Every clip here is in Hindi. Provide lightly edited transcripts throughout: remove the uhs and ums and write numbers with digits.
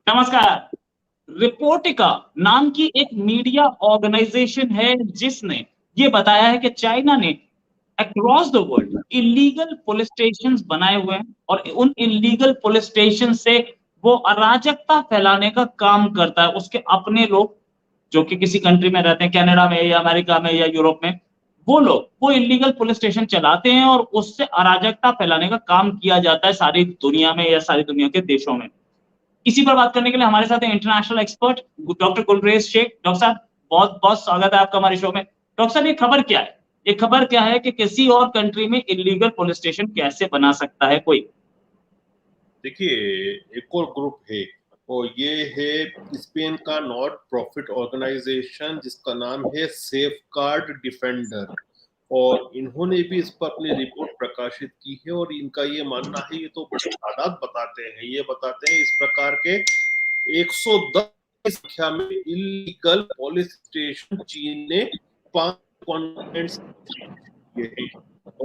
नमस्कार। रिपोर्टिका नाम की एक मीडिया ऑर्गेनाइजेशन है जिसने ये बताया है कि चाइना ने across the world illegal police stations बनाए हुए हैं और उन इलीगल पुलिस स्टेशन से वो अराजकता फैलाने का काम करता है। उसके अपने लोग जो कि किसी कंट्री में रहते हैं, कनाडा में या अमेरिका में या यूरोप में, वो लोग वो इलीगल पुलिस स्टेशन चलाते हैं और उससे अराजकता फैलाने का काम किया जाता है सारी दुनिया में या सारी दुनिया के देशों में। इसी पर बात करने के लिए हमारे साथ है international expert doctor Gulrez Sheikh. Doctor साहब, बहुत बहुत स्वागत है आपका हमारे शो में। डॉक्टर साहब, ये खबर क्या है? ये खबर क्या है कि किसी और कंट्री में इलीगल पुलिस स्टेशन कैसे बना सकता है कोई? देखिए, एक और ग्रुप है और ये है स्पेन का नॉट प्रॉफिट ऑर्गेनाइजेशन जिसका नाम है सेफ गार्ड डिफेंडर। और इन्होंने भी इस पर अपनी रिपोर्ट प्रकाशित की है और इनका ये मानना है, ये तो बड़ी तादाद बताते हैं, ये बताते हैं इस प्रकार के 110 की संख्या में इलीगल पुलिस स्टेशन चीन ने 5 कॉन्टिनेंट्स किए हैं।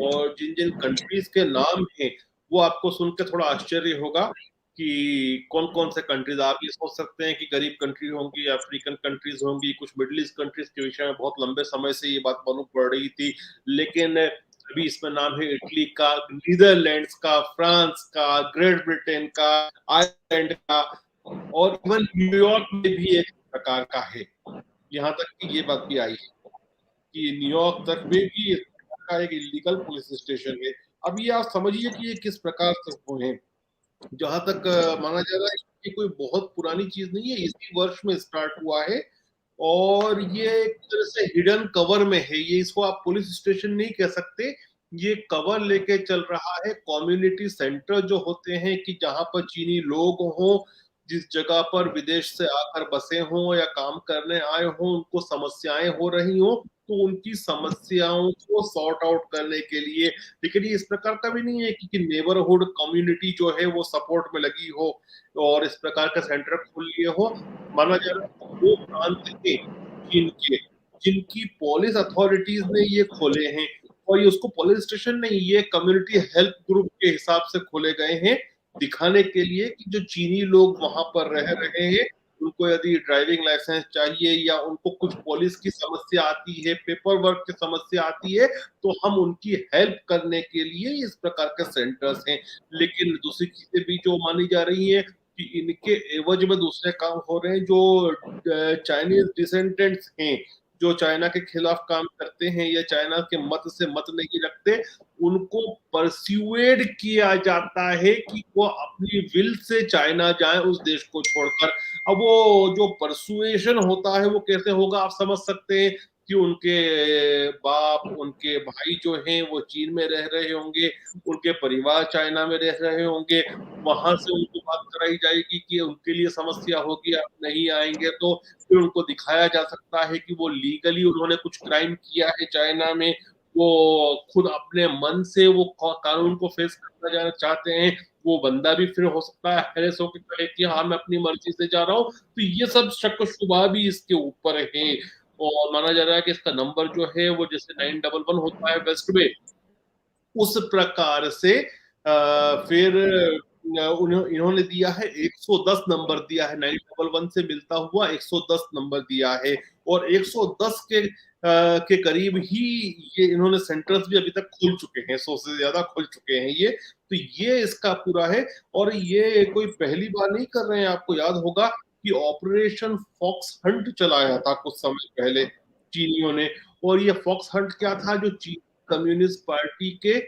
और जिन जिन कंट्रीज के नाम हैं वो आपको सुन के थोड़ा आश्चर्य होगा कि कौन कौन से कंट्रीज। आप ये सोच सकते हैं कि गरीब कंट्री होंगी, अफ्रीकन कंट्रीज होंगी, कुछ मिडिल ईस्ट कंट्रीज के विषय में बहुत लंबे समय से ये बात मालूम पड़ रही थी, लेकिन अभी इसमें नाम है इटली का, नीदरलैंड्स का, फ्रांस का, ग्रेट ब्रिटेन का, आयरलैंड का, और इवन न्यूयॉर्क में भी एक प्रकार का है। यहाँ तक कि ये बात भी आई है कि न्यूयॉर्क तक में भी इस प्रकार का एक इलीगल पुलिस स्टेशन है। अब ये आप समझिए कि ये किस प्रकार से हुए हैं। जहां तक माना जा रहा है कि कोई बहुत पुरानी चीज नहीं है, इसी वर्ष में स्टार्ट हुआ है और ये एक तरह से हिडन कवर में है। ये इसको आप पुलिस स्टेशन नहीं कह सकते, ये कवर लेके चल रहा है। कम्युनिटी सेंटर जो होते हैं कि जहां पर चीनी लोग हों, जिस जगह पर विदेश से आकर बसे हों या काम करने आए हों, उनको समस्याएं हो रही हों, तो उनकी समस्याओं को सॉर्ट आउट करने के लिए। लेकिन ये इस प्रकार का भी नहीं है कि नेबरहुड कम्युनिटी जो है वो सपोर्ट में लगी हो और इस प्रकार का सेंटर खोल लिए हो। माना जा रहा है वो प्रांत है चीन के जिनकी पुलिस अथॉरिटीज ने ये खोले हैं, और ये उसको पुलिस स्टेशन नहीं, ये कम्युनिटी हेल्प ग्रुप के हिसाब से खोले गए हैं, दिखाने के लिए कि जो चीनी लोग वहां पर रह रहे हैं उनको यदि ड्राइविंग लाइसेंस चाहिए या उनको कुछ पुलिस की समस्या आती है, पेपर वर्क की समस्या आती है, तो हम उनकी हेल्प करने के लिए इस प्रकार के सेंटर्स हैं। लेकिन दूसरी चीजें भी जो मानी जा रही है कि इनके एवज में दूसरे काम हो रहे हैं। जो चाइनीज डिसेंडेंट्स हैं, जो चाइना के खिलाफ काम करते हैं या चाइना के मत से मत नहीं रखते, उनको परस्यूएड किया जाता है कि वो अपनी विल से चाइना जाए उस देश को छोड़कर। अब वो जो परसुएशन होता है वो कैसे होगा आप समझ सकते हैं कि उनके बाप, उनके भाई जो हैं वो चीन में रह रहे होंगे, उनके परिवार चाइना में रह रहे होंगे, वहां से उनको बात कराई जाएगी कि उनके लिए समस्या होगी, आप नहीं आएंगे तो फिर उनको दिखाया जा सकता है कि वो लीगली उन्होंने कुछ क्राइम किया है चाइना में, वो खुद अपने मन से वो कानून को फेस करना जाना चाहते हैं। वो बंदा भी फिर हो सकता है हैरेस होकर कहे कि हाँ मैं अपनी मर्जी से जा रहा हूँ। तो ये सब शक शुबा भी इसके ऊपर है। और माना जा रहा है कि इसका नंबर जो है वो जैसे 911 होता है वेस्ट में, उस प्रकार से फिर इन्होंने दिया है 110 नंबर दिया है, 911 से मिलता हुआ 110 नंबर दिया है। और 110 के करीब ही ये इन्होंने सेंटर्स भी अभी तक खोल चुके हैं, 100 से ज्यादा खोल चुके हैं ये। तो ये इसका पूरा है। और ये कोई पहली बार नहीं कर रहे हैं, आपको याद होगा कि ऑपरेशन फॉक्स हंट चलाया था कुछ समय पहले चीनियों ने। और ये फॉक्स हंट क्या था? जो चीन कम्युनिस्ट पार्टी के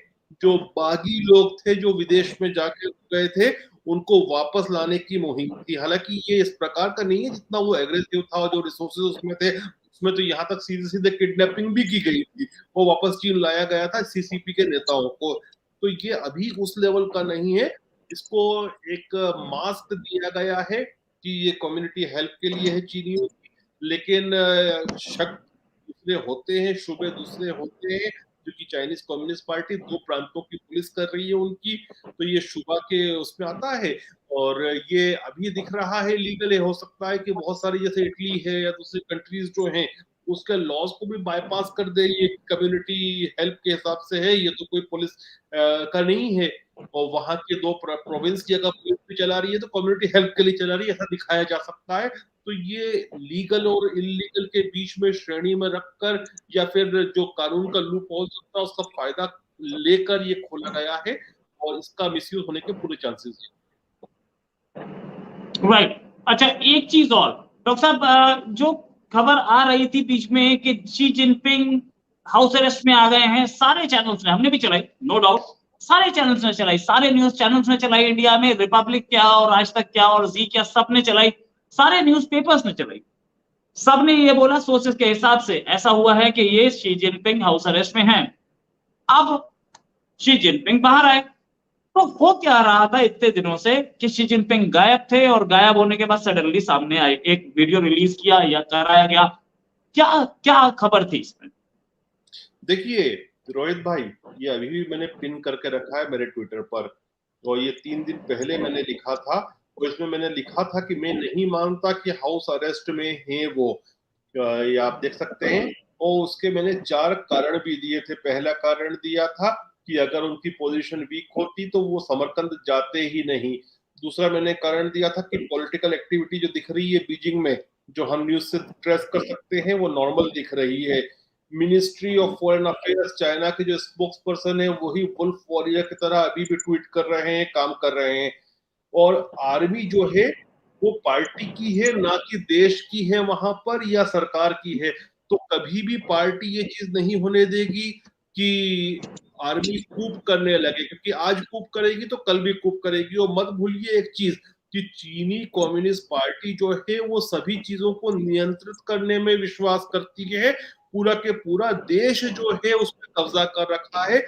जो बागी लोग थे जो विदेश में जाके गए थे, उनको वापस लाने की मुहिम थी। हालांकि ये इस प्रकार का नहीं है जितना वो एग्रेसिव था, जो रिसोर्सेज उसमें थे, उसमें तो यहाँ तक सीधे सीधे किडनैपिंग भी की गई थी, वो वापस चीन लाया गया था सीसीपी के नेताओं को। तो ये अभी उस लेवल का नहीं है। इसको एक मास्क दिया गया है कि ये कम्युनिटी हेल्प के लिए है चीनियों की, लेकिन शक दूसरे होते हैं, शुबे दूसरे होते हैं, क्योंकि चाइनीज कम्युनिस्ट पार्टी 2 प्रांतों की पुलिस कर रही है उनकी, तो ये शुबा के उसमें आता है। और ये अभी दिख रहा है लीगल है, हो सकता है कि बहुत सारी जैसे इटली है या दूसरी कंट्रीज जो हैं उसके लॉज को भी बाईपास कर दे, ये कम्युनिटी हेल्प के हिसाब से है, ये तो कोई पुलिस का नहीं है, और वहां के दो प्रोविंस की अगर पुलिस भी चला रही है तो कम्युनिटी हेल्प के लिए चला रही है, ऐसा दिखाया जा सकता है। तो ये लीगल और इलीगल के बीच में श्रेणी में रखकर या फिर जो कानून का लूप होल होता है उसका फायदा लेकर ये खोला गया है, और इसका मिसयूज होने के पूरे चांसेस हैं। राइट। अच्छा, एक चीज और डॉक्टर साहब, जो खबर आ रही थी बीच में कि शी जिनपिंग हाउस अरेस्ट में आ गए हैं, सारे चैनल्स ने, हमने भी चलाई, नो डाउट, सारे चैनल्स ने चलाई, सारे न्यूज चैनल्स ने चलाई इंडिया में, रिपब्लिक क्या और आज तक क्या और जी क्या, सबने चलाई, सारे न्यूज़पेपर्स ने चलाई, सबने ये बोला सोर्सेस के हिसाब से ऐसा हुआ है कि ये शी जिनपिंग हाउस अरेस्ट में हैं। अब शी जिनपिंग बाहर आए, तो हो क्या रहा था इतने दिनों से कि शी जिनपिंग गायब थे और गायब होने के बाद सडनली सामने आए, एक वीडियो रिलीज किया या कराया गया, क्या क्या खबर थी इसमें? देखिए रोहित भाई, ये अभी भी मैंने पिन करके रखा है मेरे ट्विटर पर, और ये 3 दिन पहले मैंने लिखा था, और इसमें मैंने लिखा था कि मैं नहीं मानता कि हाउस अरेस्ट में है वो, ये आप देख सकते हैं। और उसके मैंने 4 कारण भी दिए थे। पहला कारण दिया था कि अगर उनकी पोजीशन वीक होती तो वो समरकंद जाते ही नहीं। दूसरा मैंने कारण दिया था कि पॉलिटिकल एक्टिविटी जो दिख रही है बीजिंग में, जो हम न्यूज से ट्रेस कर सकते हैं, वो नॉर्मल दिख रही है। Ministry of foreign affairs China के जो स्पोक्स पर्सन है वही वुल्फ वॉरियर की तरह अभी भी ट्वीट कर रहे हैं, काम कर रहे हैं। और आर्मी जो है वो पार्टी की है, ना कि देश की है वहां पर या सरकार की है। तो कभी भी पार्टी ये चीज नहीं होने देगी कि आर्मी कूप करने लगे, क्योंकि आज कूप करेगी तो कल भी कूप करेगी। और मत भूलिए एक चीज कि चीनी कम्युनिस्ट पार्टी जो है वो सभी चीजों को नियंत्रित करने में विश्वास करती है, पूरा के पूरा देश जो है उस पर कब्जा कर रखा है।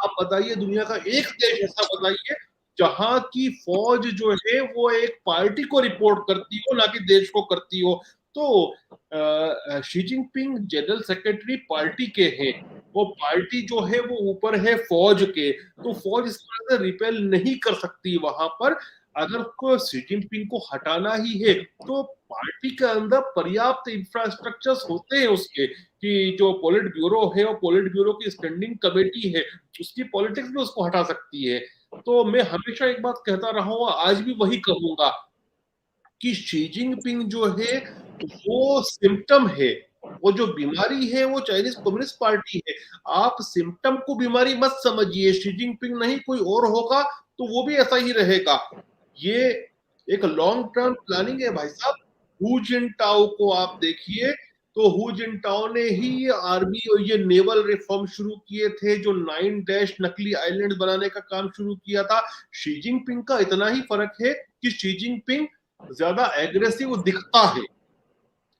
आप बताइए दुनिया का एक देश ऐसा बताइए जहां की फौज जो है वो एक पार्टी को रिपोर्ट करती हो, ना कि देश को करती हो। तो Xi Jinping general secretary party के हैं, वो पार्टी जो है वो ऊपर है फौज के, तो फौज इस तरह से रिपेल नहीं कर सकती वहां पर। अगर को शी जिनपिंग को हटाना ही है तो पार्टी के अंदर पर्याप्त इंफ्रास्ट्रक्चर्स होते हैं उसके, कि जो पोलिट ब्यूरो है और पोलिट ब्यूरो की स्टैंडिंग कमेटी है उसकी पॉलिटिक्स भी उसको हटा सकती है। तो मैं हमेशा एक बात कहता रहा हूं, आज भी वही कहूंगा कि शी जिनपिंग जो है वो सिम्टम है, वो जो बीमारी है वो चाइनीज कम्युनिस्ट पार्टी है। आप सिम्टम को बीमारी मत समझिए, शी जिनपिंग नहीं कोई और होगा तो वो भी ऐसा ही रहेगा। ये एक लॉन्ग टर्म प्लानिंग है भाई साहब। हु जिनटाओ को आप देखिए, तो हु जिनटाओ ने ही आर्मी और ये नेवल रिफॉर्म शुरू किए थे, जो 9 डैश नकली आइलैंड बनाने का काम शुरू किया था। शी जिनपिंग का इतना ही फर्क है कि शी जिनपिंग ज्यादा एग्रेसिव दिखता है,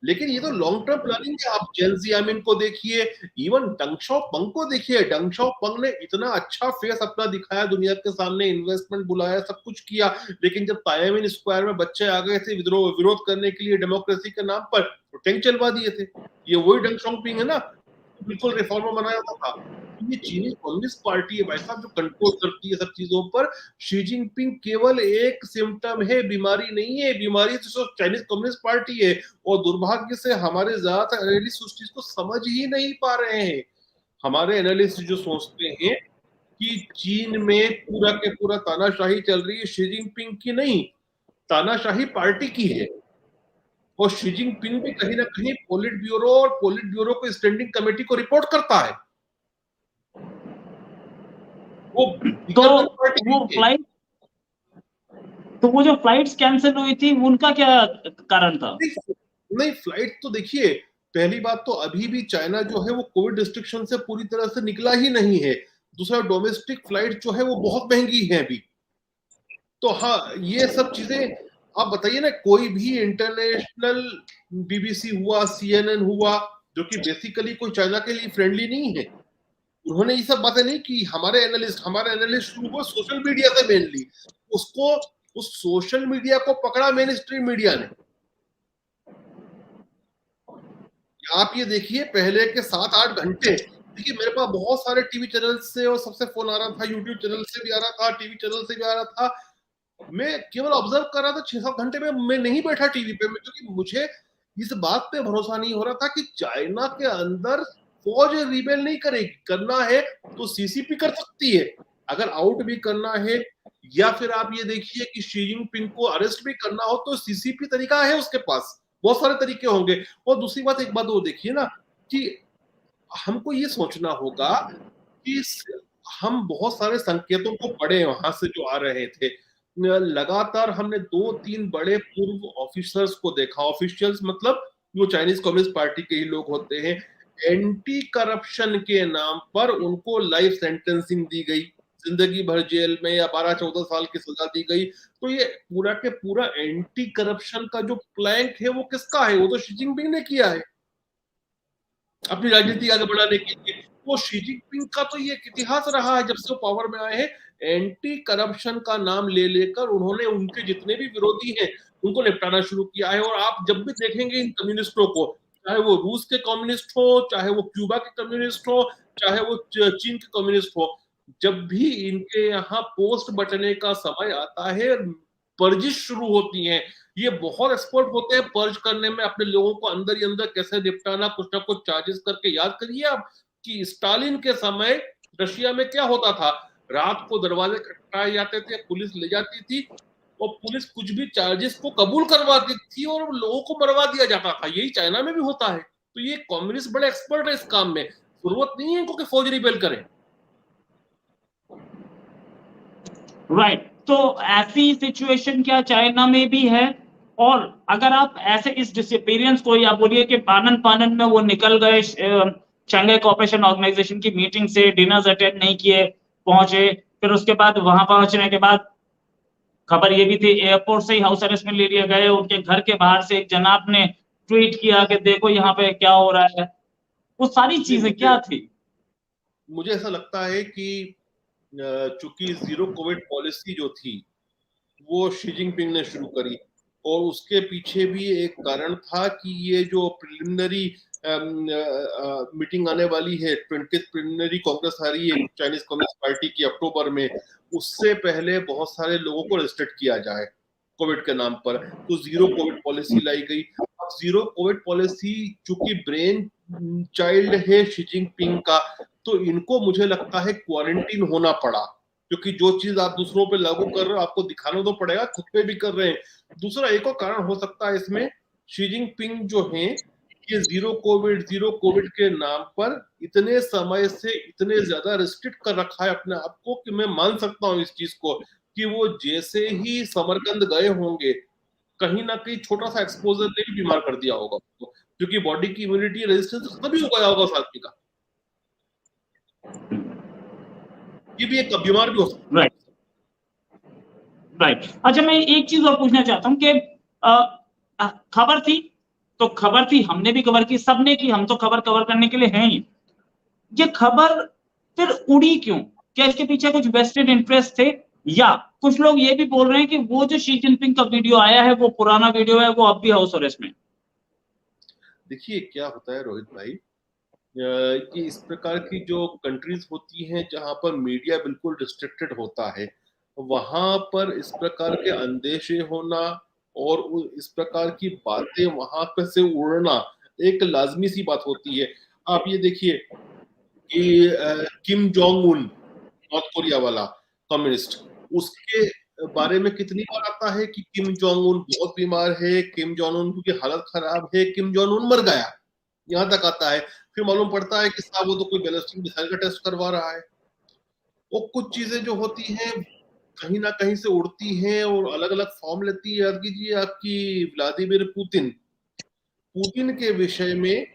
लेकिन ये तो लॉन्ग टर्म प्लानिंग है। आप जेन जियामिन को देखिए, इवन डंग शाओपिंग को देखिए। डंग शाओपिंग ने इतना अच्छा फेस अपना दिखाया दुनिया के सामने, इन्वेस्टमेंट बुलाया, सब कुछ किया, लेकिन जब तायामिन स्क्वायर में बच्चे आ गए थे विरोध करने के लिए डेमोक्रेसी के नाम पर, तो टैंक चलवा दिए थे। ये वही डंग शाओपिंग है ना, बिल्कुल रिफॉर्मर बनाया था। ये चीनी कम्युनिस्ट पार्टी है भाई साहब जो कंट्रोल करती है सब चीजों पर। शी जिनपिंग केवल एक सिम्टम है, बीमारी नहीं है। बीमारी तो चाइनीज कम्युनिस्ट पार्टी है, और दुर्भाग्य से हमारे ज्यादातर एनालिस्ट उस चीज को समझ ही नहीं पा रहे हैं। हमारे एनालिस्ट जो सोचते हैं कि चीन में पूरा के पूरा तानाशाही चल रही है, शी जिनपिंग की नहीं, तानाशाही पार्टी की है। और शी जिनपिंग भी कहीं ना कहीं पोलिट ब्यूरो और पोलिट ब्यूरो को स्टैंडिंग कमेटी को रिपोर्ट करता है। वो तो पार्टी वो फ्लाइट, तो वो जो फ्लाइट्स कैंसिल हुई थी उनका क्या कारण था? नहीं, फ्लाइट तो देखिए, पहली बात तो अभी भी चाइना जो है वो कोविड रिस्ट्रिक्शन से पूरी तरह से निकला ही नहीं है। दूसरा, डोमेस्टिक फ्लाइट जो है वो बहुत महंगी है अभी। तो हाँ, ये सब चीजें आप बताइए ना, कोई भी इंटरनेशनल बीबीसी हुआ, सीएनएन हुआ, जो कि बेसिकली कोई चाइना के लिए फ्रेंडली नहीं है, उन्होंने ये सब बातें नहीं की। हमारे एनालिस्ट शुरू हुआ सोशल मीडिया से मेनली, उसको उस सोशल मीडिया को पकड़ा मेन स्ट्रीम मीडिया ने। आप ये देखिए पहले के 7-8 घंटे, देखिए मेरे पास बहुत सारे टीवी चैनल से और सबसे फोन आ रहा था, यूट्यूब चैनल से भी आ रहा था, टीवी चैनल से भी आ रहा था। मैं केवल ऑब्जर्व कर रहा था, 6-7 घंटे में मैं नहीं बैठा टीवी पे, क्योंकि मुझे इस बात पे भरोसा नहीं हो रहा था कि चाइना के अंदर फौज रिबेल नहीं करेगी, करना है तो सीसीपी कर सकती है, अगर आउट भी करना है, या फिर आप ये देखिए कि शी जिनपिंग को अरेस्ट भी करना हो तो सीसीपी तरीका है उसके पास, बहुत सारे तरीके होंगे। और दूसरी बात, एक बात वो देखिए ना कि हमको ये सोचना होगा कि हम बहुत सारे संकेतों को पढ़े वहां से जो आ रहे थे, लगातार हमने 2-3 बड़े पूर्व ऑफिसर्स को देखा, ऑफिशियल्स मतलब जो चाइनीज कम्युनिस्ट पार्टी के ही लोग होते हैं, एंटी करप्शन के नाम पर उनको लाइफ सेंटेंसिंग दी गई, जिंदगी भर जेल में या 12-14 साल की सजा दी गई। तो ये पूरा के पूरा एंटी करप्शन का जो प्लैंक है वो किसका है? वो तो शी जिनपिंग ने किया है अपनी राजनीति आगे बढ़ाने के लिए। वो शी जिनपिंग का तो ये इतिहास रहा है जब से वो पावर में आए हैं, एंटी करप्शन का नाम ले लेकर उन्होंने उनके जितने भी विरोधी हैं उनको निपटाना शुरू किया है। और आप जब भी देखेंगे इन कम्युनिस्टों को, चाहे वो रूस के कम्युनिस्ट हो, चाहे वो क्यूबा के कम्युनिस्ट हो, चाहे वो चीन के कम्युनिस्ट हो, जब भी इनके यहाँ पोस्ट बटने का समय आता है, पर्जिश शुरू होती है। ये बहुत एक्सपर्ट होते हैं पर्ज करने में, अपने लोगों को अंदर ही अंदर कैसे निपटाना, कुछ ना कुछ चार्जेस करके। याद करिए आप कि स्टालिन के समय रशिया में क्या होता था, रात को दरवाजे खटखटाए जाते थे, पुलिस ले जाती थी और पुलिस कुछ भी चार्जेस को कबूल करवाती थी और लोगों को मरवा दिया जाता था। यही चाइना में भी होता है। तो ये कम्युनिस्ट बड़े एक्सपर्ट है इस काम में, जरूरत नहीं है इनको कि फौज रिबेल करें। राइट, तो ऐसी सिचुएशन क्या चाइना में भी है? और अगर आप ऐसे इस डिसअपीयरेंस को, या बोलिए कि पानन पानन में वो निकल गए, शंघाई कोऑपरेशन ऑर्गेनाइजेशन की मीटिंग से डिनर्स अटेंड नहीं किए, पहुंचे, फिर उसके बाद वहां पहुंचने के बाद खबर ये भी थी एयरपोर्ट से ही हाउस अरेस्ट में ले लिए गए, उनके घर के बाहर से एक जनाब ने ट्वीट किया कि देखो यहाँ पे क्या हो रहा है। वो सारी चीजें क्या थी? मुझे ऐसा लगता है कि चूंकि जीरो कोविड पॉलिसी जो थी वो शी जिनपिंग ने शुरू करी, और उसके पीछे भी एक कारण था कि ये जो प्रिलिमिनरी मीटिंग आने वाली है, 20th प्रिलिमिनरी कांग्रेस आ रही है चाइनीज कम्युनिस्ट पार्टी की अक्टूबर में, उससे पहले बहुत सारे लोगों को रेस्ट्रिक्ट किया जाए कोविड के नाम पर, तो जीरो कोविड पॉलिसी लाई गई। अब जीरो कोविड पॉलिसी चूंकि ब्रेन चाइल्ड है शी जिनपिंग का, तो इनको मुझे लगता है क्वारंटीन होना पड़ा, क्योंकि जो चीज आप दूसरों पे लागू कर रहे हो आपको दिखाना तो पड़ेगा, खुद पे भी कर रहे हैं। दूसरा एक और कारण हो सकता है इसमें, शी जिनपिंग जो है ये जीरो कोविड के नाम पर इतने समय से इतने ज्यादा रिस्ट्रिक्ट कर रखा है अपने आप को कि मैं मान सकता हूँ इस चीज को कि वो जैसे ही समरकंद गए होंगे, कहीं ना कहीं छोटा सा एक्सपोजर ने भी बीमार कर दिया होगा उसको, क्योंकि बॉडी की इम्यूनिटी रेजिस्टेंस खत्म ही हो गया होगा उस आदमी का। ये भी एक बीमार भी हो सकता है। Right, right. अच्छा, मैं एक चीज और पूछना चाहता हूँ कि खबर थी तो खबर थी, हमने भी कवर की, सबने की, हम तो खबर कवर करने के लिए हैं ही। ये खबर फिर उड़ी क्यों? क्या इसके पीछे कुछ वेस्टेड इंटरेस्ट थे? या कुछ लोग ये भी बोल रहे हैं कि वो जो शी जिनपिंग का वीडियो आया है वो पुराना वीडियो है, वो अब भी हाउस अरेस्ट में। देखिए क्या होता है रोहित भाई, कि इस प्रकार की जो कंट्रीज होती हैं जहां पर मीडिया बिल्कुल रिस्ट्रिक्टेड होता है, वहां पर इस प्रकार के अंदेशे होना और इस प्रकार की बातें वहां पर से उड़ना एक लाजमी सी बात होती है। आप ये देखिए कि Kim Jong Un, north Korea वाला कम्युनिस्ट, उसके बारे में कितनी बार आता है कि किम जोंग उन बहुत बीमार है, किम जोंग उन की हालत खराब है, किम जोंग उन मर गया, यहाँ तक आता है। फिर मालूम पड़ता है कि साहब वो तो कोई बैलिस्टिक मिसाइल का टेस्ट करवा रहा है। वो कुछ चीजें जो होती हैं कहीं ना कहीं से उड़ती हैं और अलग अलग फॉर्म लेती है। याद कीजिए आपकी व्लादिमीर पुतिन, पुतिन के विषय में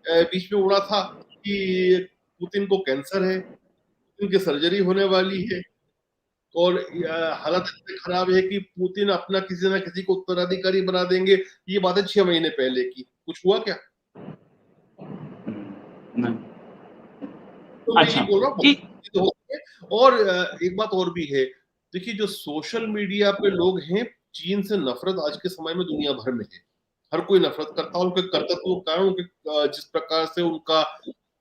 बीच में उड़ा था कि पुतिन को कैंसर है, पुतिन की सर्जरी होने वाली है, और हालत इतनी खराब है कि पुतिन अपना किसी ना किसी को उत्तराधिकारी बना देंगे। ये बातें 6 महीने पहले की, कुछ हुआ क्या? नहीं। तो मैं ये अच्छा, बोल रहा हूँ। और एक बात और भी है, देखिए जो सोशल मीडिया पे लोग हैं, चीन से नफरत आज के समय में दुनिया भर में है, हर कोई नफरत करता है उनके कर्तव्य के कारण, उनके जिस प्रकार से उनका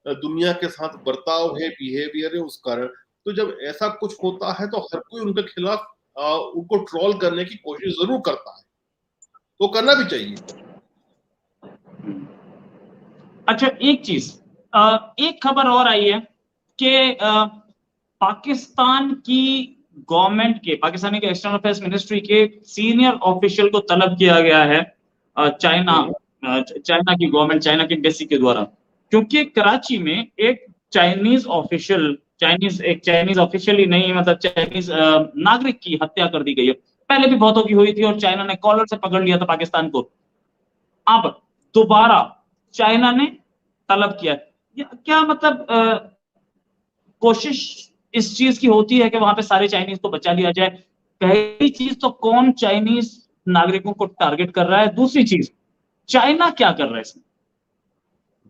दुनिया के साथ बर्ताव है, बिहेवियर है, उस कारण। तो जब ऐसा कुछ होता है तो हर कोई उनके खिलाफ उनको ट्रोल करने की कोशिश जरूर करता है, तो करना भी चाहिए। अच्छा, एक चीज, एक खबर और आई है कि पाकिस्तान की गवर्नमेंट के, पाकिस्तानी के एक्सटर्नल अफेयर्स मिनिस्ट्री के सीनियर ऑफिशियल को तलब किया गया है चाइना की गवर्नमेंट, चाइना की एम्बेसी के द्वारा, क्योंकि कराची में एक चाइनीज ऑफिशियल, चाइनीज ऑफिशियल ही नहीं, मतलब चाइनीज नागरिक की हत्या कर दी गई है। पहले भी बहुतों की हुई थी और चाइना ने कॉलर से पकड़ लिया था पाकिस्तान को। अब दोबारा चाइना ने तलब किया। क्या मतलब कोशिश इस चीज की होती है कि वहां पे सारे चाइनीज को बचा लिया जाए? पहली चीज तो कौन चाइनीज नागरिकों को टारगेट कर रहा है, दूसरी चीज चाइना क्या कर रहा है इसमें?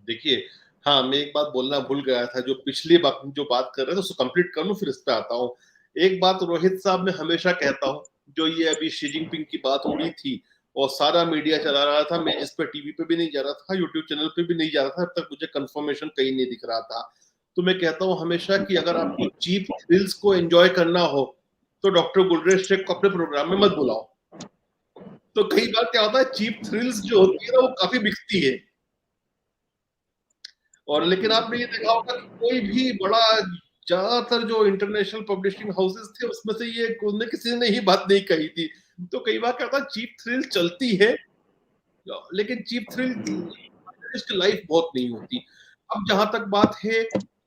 देखिए, हाँ, मैं एक बात बोलना भूल गया था, जो पिछली बात जो बात कर रहे थे उसको कंप्लीट कर लूं फिर इस पे आता हूँ। एक बात रोहित साहब, मैं हमेशा कहता हूँ, जो ये अभी शी जिनपिंग की बात हो रही थी और सारा मीडिया चला रहा था, मैं इस पे टीवी पे भी नहीं जा रहा था, यूट्यूब चैनल पे भी नहीं जा रहा था, अब तक मुझे कंफर्मेशन कहीं नहीं दिख रहा था। तो मैं कहता हूँ हमेशा कि अगर आपको चीप थ्रिल्स को एंजॉय करना हो तो डॉक्टर गुलरेज शेख को अपने प्रोग्राम में मत बुलाओ। तो कई बार क्या होता है, चीप थ्रिल्स जो होती है ना वो काफी बिकती है। और लेकिन आपने ये देखा होगा कि कोई भी बड़ा, ज्यादातर जो इंटरनेशनल पब्लिशिंग हाउसेस थे उसमें से ये किसी ने ही बात नहीं कही थी। तो कई बार क्या होता है, चीप थ्रिल चलती है, लेकिन चीप थ्रिल की लाइफ बहुत नहीं होती। अब जहां तक बात है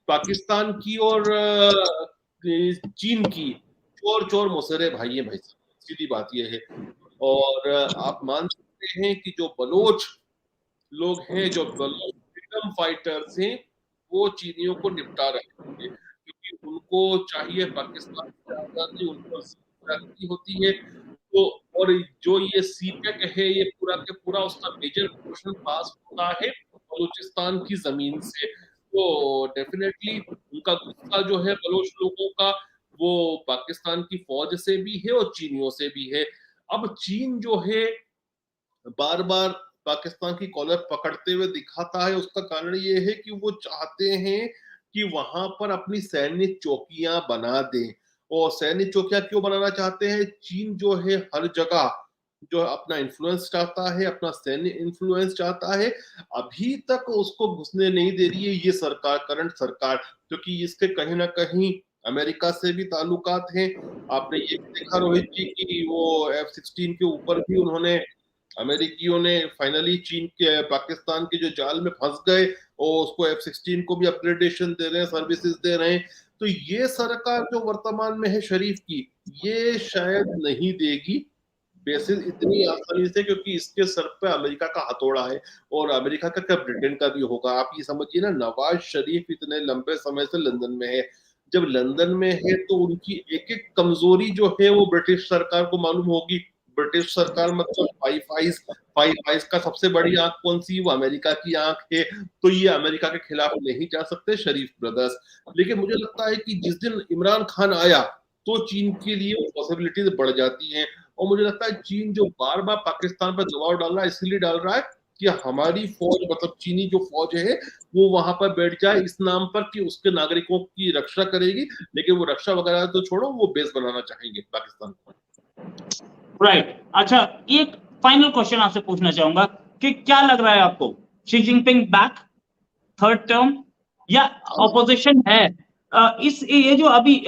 पाकिस्तान की और चीन की, चोर चोर मुसरे भाई है भाई, सीधी बात यह है। और आप मान सकते हैं कि जो बलोच लोग हैं, जो बलोच फ्रीडम फाइटर्स हैं, वो चीनियों को निपटा रहे हैं, क्योंकि उनको चाहिए पाकिस्तान की आजादी, उनको आजादी होती है। तो और जो ये सीपेक है, ये पूरा के पूरा उसका मेजर पोर्शन पास होता है बलूचिस्तान की जमीन से। तो डेफिनेटली उनका गुस्सा जो है बलोच लोगों का, वो पाकिस्तान की फौज से भी है और चीनियों से भी है। अब चीन जो है बार बार पाकिस्तान की कॉलर पकड़ते हुए दिखाता है, उसका कारण ये है कि वो चाहते हैं कि वहां पर अपनी सैन्य चौकियां बना दें। और सैन्य चौकियां क्यों बनाना चाहते हैं? चीन जो है हर जगह जो अपना इन्फ्लुएंस चाहता है, अपना सैन्य इन्फ्लुएंस चाहता है। अभी तक उसको घुसने नहीं दे रही है ये सरकार, करंट सरकार, क्योंकि इसके कहीं ना कहीं अमेरिका से भी ताल्लुकात हैं। आपने ये भी देखा रोहित जी की वो F-16 के ऊपर भी उन्होंने, अमेरिकियों ने फाइनली चीन के पाकिस्तान के जो जाल में फंस गए और उसको F-16 को भी अपग्रेडेशन दे रहे हैं, सर्विसेज दे रहे हैं। तो ये सरकार जो वर्तमान में है शरीफ की, ये शायद नहीं देगी बेसिस इतनी आसानी से, क्योंकि इसके सर पे अमेरिका का हथौड़ा है। और अमेरिका का क्या, ब्रिटेन का भी होगा। आप ये समझिए ना, नवाज शरीफ इतने लंबे समय से लंदन में है। जब लंदन में है तो उनकी एक एक कमजोरी जो है वो ब्रिटिश सरकार को मालूम होगी। ब्रिटिश सरकार मतलब फाइव आइज का सबसे बड़ी आंख कौन सी, वो अमेरिका की आंख है। तो ये अमेरिका के खिलाफ नहीं जा सकते शरीफ ब्रदर्स। लेकिन मुझे लगता है कि जिस दिन इमरान खान आया तो चीन के लिए वो पॉसिबिलिटीज बढ़ जाती हैं। और मुझे लगता है चीन जो बार बार पाकिस्तान पर दबाव डाल रहा है, इसलिए डाल रहा है कि हमारी फौज, मतलब चीनी जो फौज है, वो वहां पर बैठ जाए इस नाम पर कि उसके नागरिकों की रक्षा करेगी। लेकिन वो रक्षा वगैरह तो छोड़ो, वो बेस बनाना चाहेंगे पाकिस्तान को। राइट। अच्छा, एक फाइनल क्वेश्चन आपसे पूछना चाहूंगा कि क्या लग रहा है आपको, Xi Jinping back third term या ऑपोजिशन है? इस ये जो अभी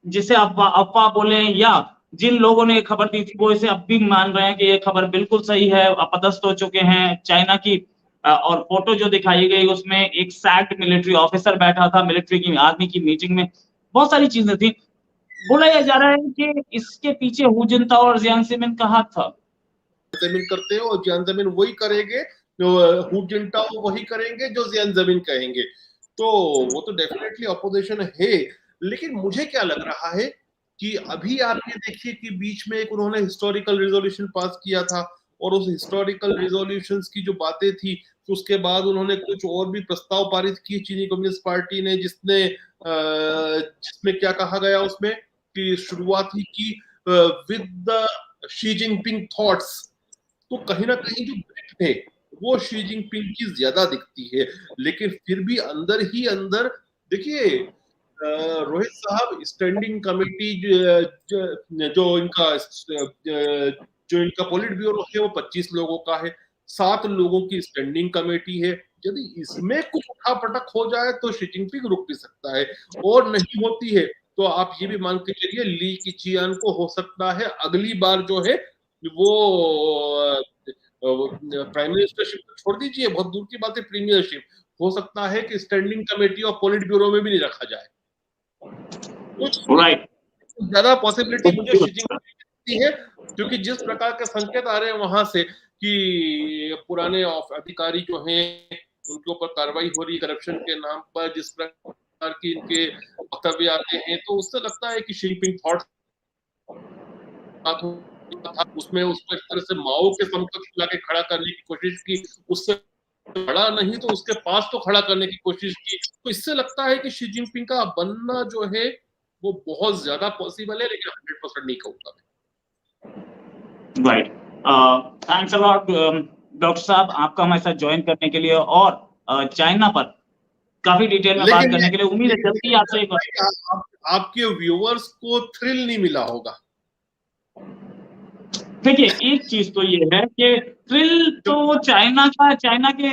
जिसे अफवाह बोले, या जिन लोगों ने खबर दी थी वो इसे अब भी मान रहे हैं कि ये खबर बिल्कुल सही है, अपदस्थ हो चुके हैं चाइना की। और फोटो जो दिखाई गई उसमें एक सैक्ड मिलिट्री ऑफिसर बैठा था, मिलिट्री की, आर्मी की मीटिंग में, बहुत सारी चीजें थी। बोला यह जा रहा है कि इसके पीछे हु जिनताओ और जियांग जेमिन का हाथ था। जमीन करते हो और जियान जमीन वही करेंगे जो हु जिनटाओ वही करेंगे जो जियान जमीन कहेंगे। तो वो तो डेफिनेटली अपोजिशन है। लेकिन मुझे क्या लग रहा है कि अभी आप ये देखिए कि बीच में एक उन्होंने हिस्टोरिकल रिजोल्यूशन पास किया था, और उस हिस्टोरिकल रिजोल्यूशंस की जो बातें थी, तो उसके बाद उन्होंने कुछ और भी प्रस्ताव पारित किए चीनी कम्युनिस्ट पार्टी ने, जिसमें क्या कहा गया उसमें कि शुरुआत ही की with the Xi Jinping thoughts. तो कहीं ना कहीं जो ग्रिप है वो शी जिनपिंग की ज्यादा दिखती है। लेकिन फिर भी अंदर ही अंदर देखिए, रोहित साहब, स्टैंडिंग कमेटी जो इनका पोलिट ब्यूरो है वो 25 लोगों का है। 7 लोगों की स्टैंडिंग कमेटी है, यदि इसमें कुछ उठापटक हो जाए तो शी जिनपिंग रुक भी सकता है, और नहीं होती है तो आप ये भी मान के चलिए ली कीचियान को हो सकता है अगली बार जो है वो प्राइम मिनिस्टरशिप छोड़ दीजिए, बहुत दूर की बात है, प्रीमियरशिप हो सकता है कि स्टैंडिंग कमेटी ऑफ पोलिट ब्यूरो में भी नहीं रखा जाए। राइट, ज्यादा पॉसिबिलिटी मुझे शी जिनपिंग है, क्योंकि जिस प्रकार के संकेत आ रहे हैं वहां से कि पुराने अधिकारी जो हैं उनके ऊपर कार्रवाई हो रही है करप्शन के नाम पर, जिस प्रकार की इनके वक्तव्य आते हैं, तो उससे लगता है कि शी जिनपिंग थॉट उसमें उसको इस तरह से माओ के समकक्ष लाके खड़ा करने की कोशिश की, उससे खड़ा नहीं तो उसके पास तो खड़ा करने की कोशिश की, तो इससे लगता है कि शी जिनपिंग का बनना जो है वो बहुत ज्यादा पॉसिबल है, लेकिन 100% नहीं कहूंगा। Right, thanks a lot doctor साहब, आपका हमारे साथ ज्वाइन करने के लिए और चाइना पर काफी डिटेल में बात करने के लिए। उम्मीद है जल्दी आपसे एक आपके व्यूअर्स को थ्रिल नहीं मिला होगा। देखिए, एक चीज तो ये है कि थ्रिल तो चाइना के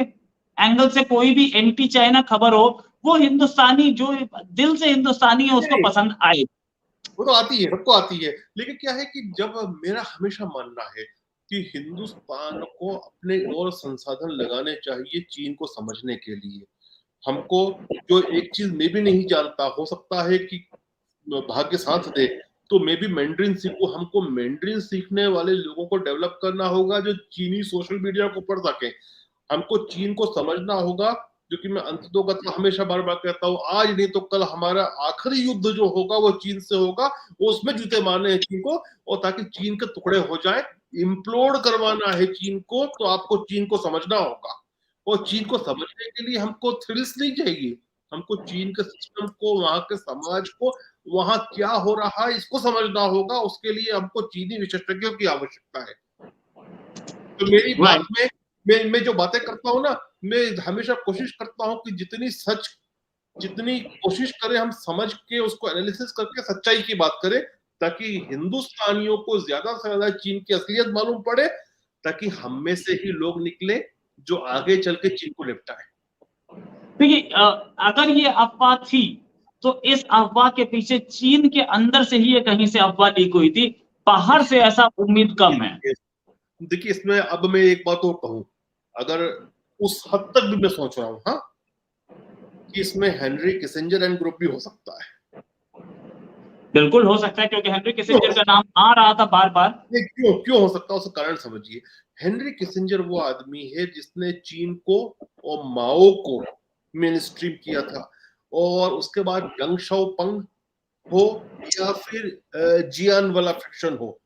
एंगल से कोई भी एंटी चाइना खबर हो, वो हिंदुस्तानी जो दिल से हिंदुस्तानी है उसको पसंद आए, वो तो आती है, सबको आती है, लेकिन क्या है कि जब मेरा हमेशा मानना है कि हिंदुस्तान को अपने और संसाधन लगाने चाहिए चीन को समझने के लिए। हमको जो एक चीज मैं भी नहीं जानता, हो सकता है कि भाग्य साथ दे तो मैं भी मैंड्रिन सीखूं, हमको मैंड्रिन सीखने वाले लोगों को डेवलप करना होगा जो चीनी सोशल मीडिया को पढ़ सके। हमको चीन को समझना होगा, क्योंकि मैं अंततोगत हमेशा बार बार कहता हूँ, आज नहीं तो कल हमारा आखिरी युद्ध जो होगा वो चीन से होगा, वो उसमें जूते मारने हैं चीन को, और ताकि चीन के टुकड़े हो जाए, इम्प्लोड करवाना है चीन को, तो आपको चीन को समझना होगा। और चीन को समझने के लिए हमको थ्रिल्स नहीं चाहिए, हमको चीन के सिस्टम को, वहां के समाज को, वहां क्या हो रहा है इसको समझना होगा। उसके लिए हमको चीनी विशेषज्ञों की आवश्यकता है। तो मेरी बात में मैं जो बातें करता हूँ ना, मैं हमेशा कोशिश करता हूँ कि जितनी कोशिश करें हम समझ के उसको एनालिसिस करके सच्चाई की बात करें, ताकि हिंदुस्तानियों को ज्यादा से ज्यादा चीन की असलियत मालूम पड़े, ताकि हम में से ही लोग निकले जो आगे चल के चीन को निपटाए। देखिए, अगर ये अफवाह थी तो इस अफवाह के पीछे चीन के अंदर से ही ये कहीं से अफवाह लीक हुई थी, बाहर से ऐसा उम्मीद कम है। देखिए, इसमें अब मैं एक बात और कहूं, अगर उस हद तक भी मैं सोच रहा हूं, हाँ, कि इसमें हेनरी किसिंजर एंड ग्रुप भी हो सकता है। बिल्कुल हो सकता है, क्योंकि हेनरी किसिंजर का नाम आ रहा था बार बार। क्यों हो सकता है, उसका कारण समझिए। हेनरी किसिंजर वो आदमी है जिसने चीन को और माओ को मेन स्ट्रीम किया था, और उसके बाद डंग शाओपिंग हो या फिर जियान वाला फ्रैक्शन हो,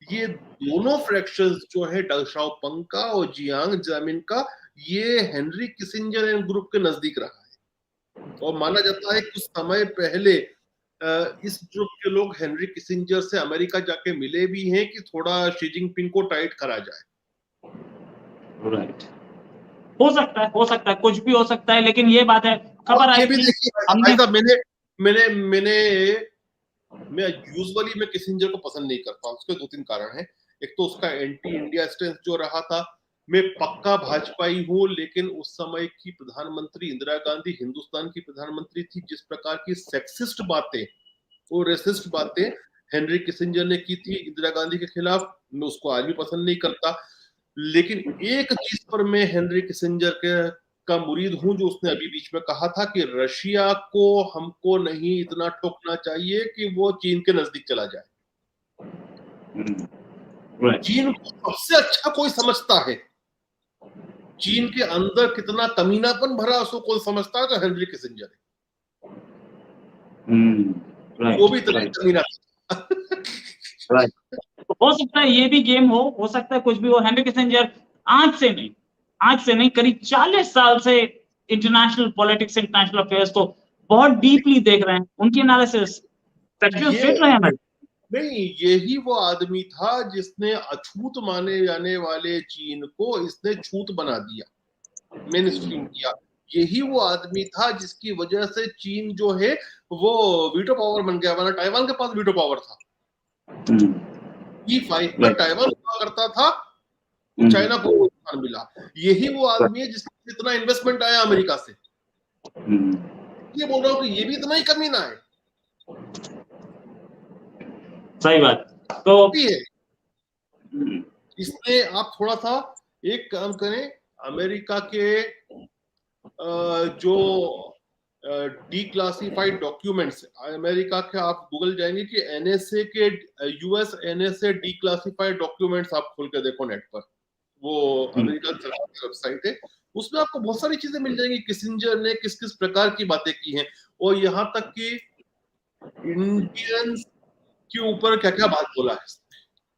ये दोनों फ्रैक्शंस जो है डंग शाओपिंग का और जियांग जामिन का, ये हेनरी किसिंजर एंड ग्रुप के नजदीक रहा है। और माना जाता है कुछ समय पहले इस ग्रुप के लोग हेनरी किसिंजर से अमेरिका जाके मिले भी हैं कि थोड़ा शी जिनपिंग को टाइट करा जाए। राइट, हो सकता है, कुछ भी हो सकता है, लेकिन ये बात है, खबर आई थी हमने। मैं यूजुअली किसिंजर को पसंद नहीं करता, उसके 2-3 कारण हैं। एक तो उसका एंटी इंडिया स्टैंस जो रहा था, मैं पक्का भाजपाई हूँ, लेकिन उस समय की प्रधानमंत्री इंदिरा गांधी हिंदुस्तान की प्रधानमंत्री थी, जिस प्रकार की सेक्सिस्ट बातें और रेसिस्ट बातें हेनरी किसिंजर ने की थी इंदिरा गांधी के खिलाफ, मैं उसको आज भी पसंद नहीं करता। लेकिन एक चीज पर मैं हेनरी किसिंजर का मुरीद हूं, जो उसने अभी बीच में कहा था कि रशिया को हमको नहीं इतना ठोकना चाहिए कि वो चीन के नजदीक चला जाए। चीन को सबसे अच्छा कोई समझता है, चीन के अंदर कितना कमीनापन भरा उसको कोई समझता है तो हेनरी किसिंजर है। वो भी इतना कमीना राइट, तो हो सकता है ये भी गेम हो सकता है कुछ भी हो। हेनरी किसिंजर आज से नहीं करीब 40 साल से इंटरनेशनल पॉलिटिक्स, इंटरनेशनल अफेयर्स को बहुत डीपली देख रहे हैं। उनकी एनालिसिस फिट रहे हैं। नहीं, यही वो आदमी था जिसने अछूत माने जाने वाले चीन को इसने छूत बना दिया, मेन स्ट्रीम किया। यही वो आदमी था जिसकी वजह से चीन जो है वो वीटो पावर बन गया, वरना ताइवान के पास वीटो पावर था। E5 में ताइवान हुआ करता था, चाइना को स्थान मिला। यही वो आदमी है जिसको इतना इन्वेस्टमेंट आया अमेरिका से। ये बोल रहा हूँ कि ये भी इतना ही कमीना है। सही बात। तो भी है इसमें आप थोड़ा सा एक काम करें, अमेरिका के जो डिक्लासिफाइड डॉक्यूमेंट्स, अमेरिका के आप गूगल जाएंगे कि एनएसए के, यूएस एनएसए डिक्लासिफाइड डॉक्यूमेंट्स आप खोल के देखो नेट पर, वो अमेरिका सरकार की वेबसाइट है, उसमें आपको बहुत सारी चीजें मिल जाएंगी, किसिंजर ने किस किस प्रकार की बातें की हैं, और यहाँ तक कि इंडियंस के ऊपर क्या क्या बात बोला है,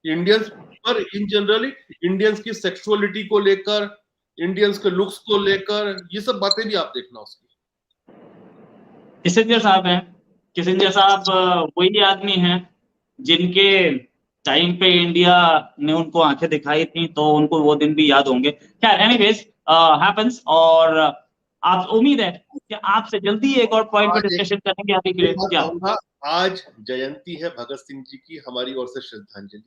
इंडियंस पर इन जनरली, इंडियंस की सेक्सुअलिटी को लेकर, इंडियंस के लुक्स को लेकर, ये सब बातें भी आप देखना उसकी। किसिंजर साहब हैं, किसिंजर साहब वही आदमी हैं जिनके टाइम पे इंडिया ने उनको आंखें दिखाई थी, तो उनको वो दिन भी याद होंगे। खैर एनीवेज हैपेंस, और आप उम्मीद है कि आपसे जल्दी एक और पॉइंट पे डिस्कशन करेंगे अभी के लिए। क्या आज जयंती है भगत सिंह जी की, हमारी ओर से श्रद्धांजलि।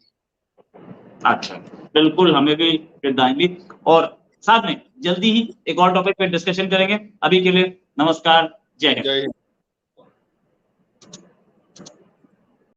अच्छा, बिल्कुल, हमें भी श्रद्धांजलि, और साथ में जल्दी ही एक और टॉपिक पे डिस्कशन करेंगे। अभी के लिए नमस्कार, जय हिंद।